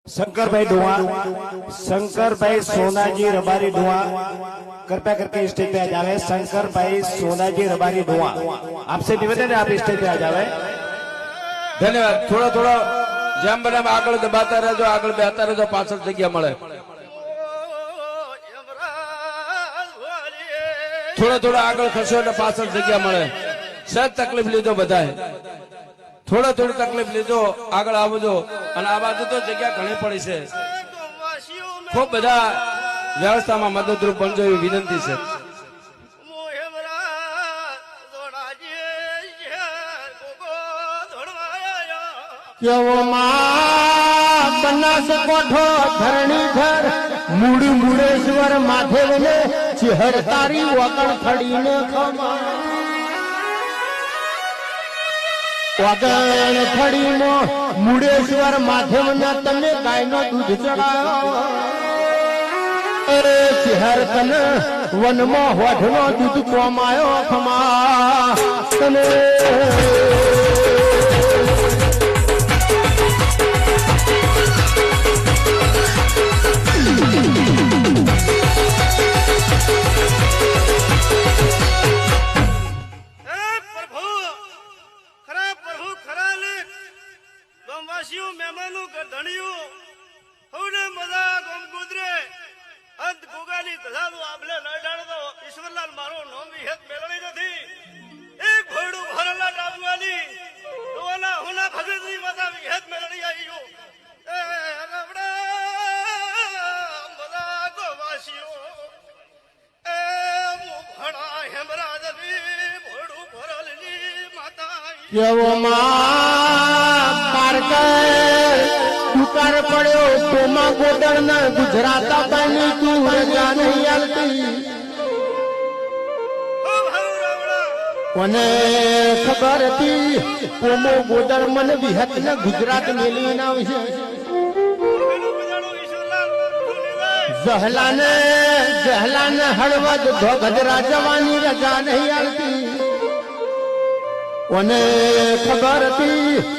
शंकर भाई ढुआ, शंकर भाई सोनाजी रबारी ढुआ, कृपया करके स्टेज पे आ जावे। शंकर भाई सोनाजी रबारी ढुआ, आपसे निवेदन है आप स्टेज पे आ जावे। धन्यवाद। थोड़ा थोड़ा જેમ બને આગળ દબાતા રહેજો, આગળ બેહતા રહેજો, પાછળ જગ્યા મળે। થોડા થોડા આગળ ખસો એટલે પાછળ જગ્યા મળે। સહેજ તકલીફ લીધો બધાએ, થોડા થોડી તકલીફ લીધો, આગળ આવજો। અને આ બાજુ તો જગ્યા ઘણી પડી છે, ખૂબ બધા વ્યવસ્થામાં મદદરૂપ બનજો એવી વિનંતી છે। કેવો માં બનાસ કોઠો ધરણી ઘર મૂળ મુળેશ્વર માધેવ ને ચહેર તારી વગણ ખડીને ખમા વગણ ખડીનો મુળેશ્વર માધેવ ને તમે ગાયનો દૂધ ચડાવો। અરે ચહેર તને વનમાં હોઠનો દૂધ કોમાયો ખમા તને મહેમાનો ધણીઓ હવને મજા ગમ ગુજરે અંત ગોગાલી ધજાનો આબલે નડાડતો ઈશ્વરલાલ મારો નામ વિહેત મેળવી નથી। એક ભોડું ભરલા ડાબવાની તોના હુના ભગતની માતા વિહેત મેળવી આવ્યો। એ રબડા મજા ગોવાસીઓ એ મુખડા હેમરાજની ભોડું ભરલની માતા કેવો માં ટુકાર પડ્યો તોમાં ગોદળ ના ગુજરાતા પાણી તું રજા નહીં આલતી। કોને ખબર હતી કોમો ગોદળ મને વિહત ને ગુજરાત મેળવી ના આવશે। જહલાને હળવદ ધોગધરા જવાની રજા નહીં આલતી। કોને ખબર હતી